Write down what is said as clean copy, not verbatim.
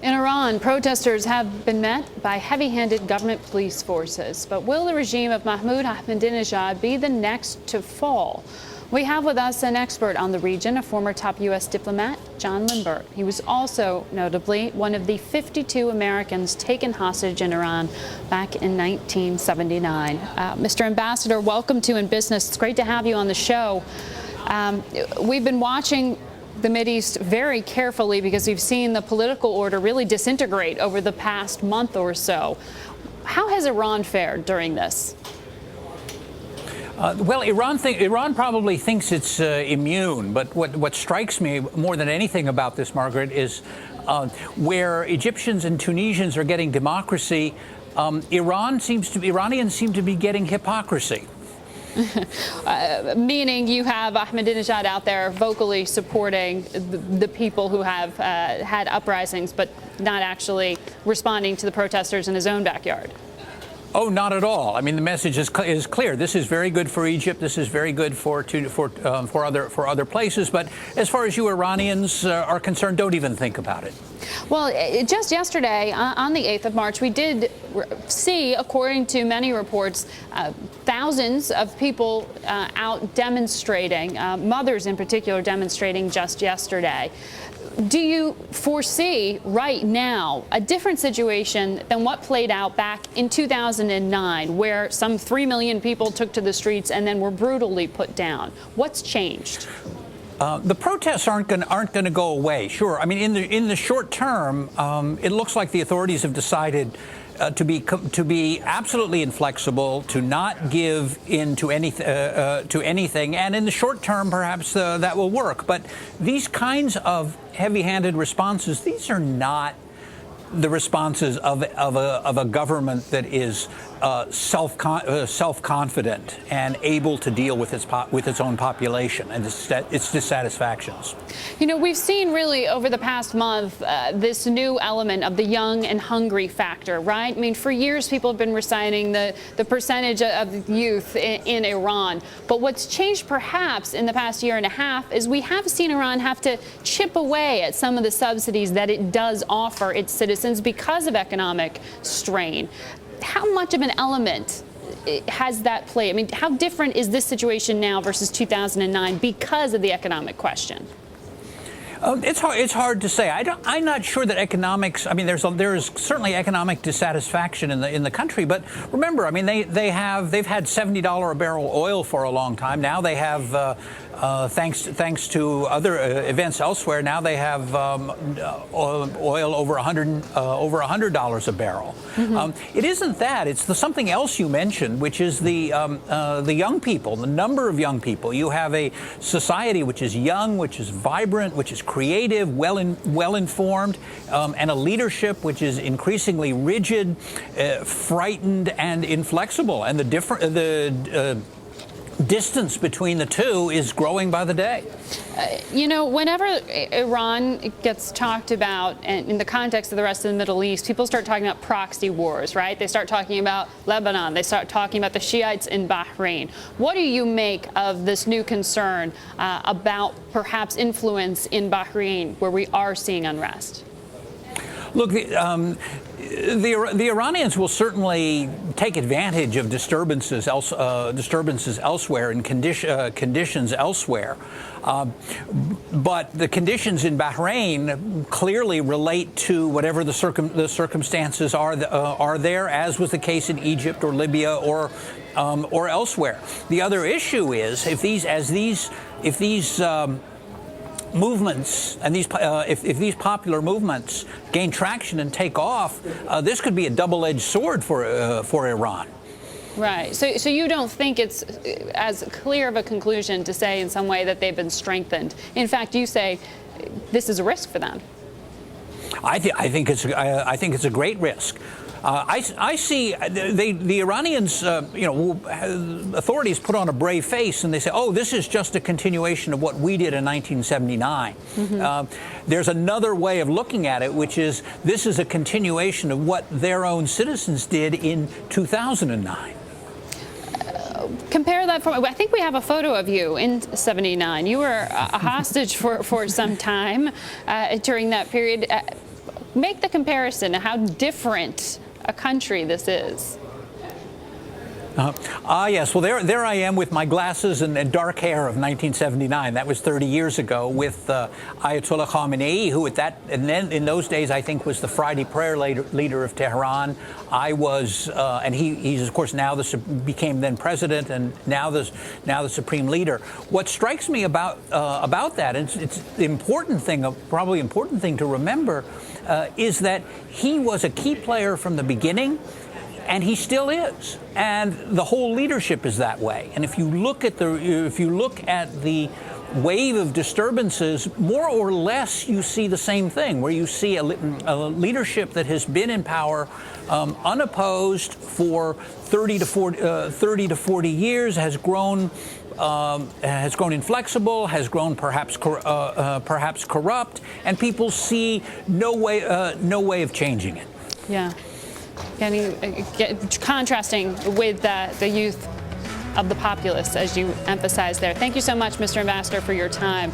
In Iran, protesters have been met by heavy-handed government police forces. But will the regime of Mahmoud Ahmadinejad be the next to fall? We have with us an expert on the region, a former top U.S. diplomat, John Limbert. He was also, notably, one of the 52 Americans taken hostage in Iran back in 1979. Mr. Ambassador, welcome to InBusiness. It's great to have you on the show. We've been watching the Mideast very carefully because we've seen the political order really disintegrate over the past month or so. How has Iran fared during this? Well, Iran probably thinks it's immune, but what strikes me more than anything about this, Margaret, is where Egyptians and Tunisians are getting democracy, Iranians seem to be getting hypocrisy. Meaning you have Ahmadinejad out there vocally supporting the people who have had uprisings, but not actually responding to the protesters in his own backyard. Oh, not at all. I mean, the message is clear. This is very good for Egypt. This is very good for other places. But as far as you Iranians are concerned, don't even think about it. Well, just yesterday, on the 8th of March, we did see, according to many reports, thousands of people out demonstrating, mothers in particular demonstrating just yesterday. Do you foresee right now a different situation than what played out back in 2009, where some 3 million people took to the streets and then were brutally put down? What's changed? The protests aren't going to go away. Sure. I mean, in the short term, it looks like the authorities have decided to be absolutely inflexible, to not give in to anything, and in the short term, perhaps that will work. But these kinds of heavy-handed responses, these are not the responses of a government that is self-confident and able to deal with its own population and its dissatisfactions. You know, we've seen really over the past month this new element of the young and hungry factor, right? I mean, for years people have been reciting the percentage of youth in Iran. But what's changed perhaps in the past year and a half is we have seen Iran have to chip away at some of the subsidies that it does offer its citizens because of economic strain. How much of an element has that played? I mean, how different is this situation now versus 2009 because of the economic question? It's hard to say. I'm not sure that economics. I mean, there is certainly economic dissatisfaction in the country. But remember, I mean, they've had $70 a barrel oil for a long time. Now they have. Thanks to other events elsewhere, now they have oil over $100 a barrel. Mm-hmm. It isn't that; it's something else you mentioned, which is the young people, the number of young people. You have a society which is young, which is vibrant, which is creative, well informed, and a leadership which is increasingly rigid, frightened, and inflexible. And the distance between the two is growing by the day. You know, whenever Iran gets talked about and in the context of the rest of the Middle East, people start talking about proxy wars, right? They start talking about Lebanon. They start talking about the Shiites in Bahrain. What do you make of this new concern about perhaps influence in Bahrain, where we are seeing unrest? Look, the Iranians will certainly take advantage of disturbances elsewhere and conditions elsewhere. But the conditions in Bahrain clearly relate to whatever the circumstances are there, as was the case in Egypt or Libya or elsewhere. The other issue is if these movements and if these popular movements gain traction and take off, this could be a double-edged sword for Iran. Right. So you don't think it's as clear of a conclusion to say in some way that they've been strengthened. In fact, you say this is a risk for them. I think it's a great risk. I see the Iranians, authorities put on a brave face and they say, oh, this is just a continuation of what we did in 1979. Mm-hmm. There's another way of looking at it, which is this is a continuation of what their own citizens did in 2009. Compare that I think we have a photo of you in '79. You were a hostage for some time during that period. make the comparison to how different a country this is. Yes. Well, there I am with my glasses and dark hair of 1979. That was 30 years ago with Ayatollah Khamenei, who and then in those days I think was the Friday prayer leader of Tehran. I was, and he's of course now became then president and now the supreme leader. What strikes me about that, and it's the important thing, probably important thing to remember, is that he was a key player from the beginning. And he still is, and the whole leadership is that way. And if you look at the wave of disturbances, more or less you see the same thing, where you see a leadership that has been in power unopposed for 30 to 40 years, has grown inflexible, has grown perhaps corrupt, and people see no way of changing it. Yeah. Contrasting with the youth of the populace, as you emphasized there. Thank you so much, Mr. Ambassador, for your time.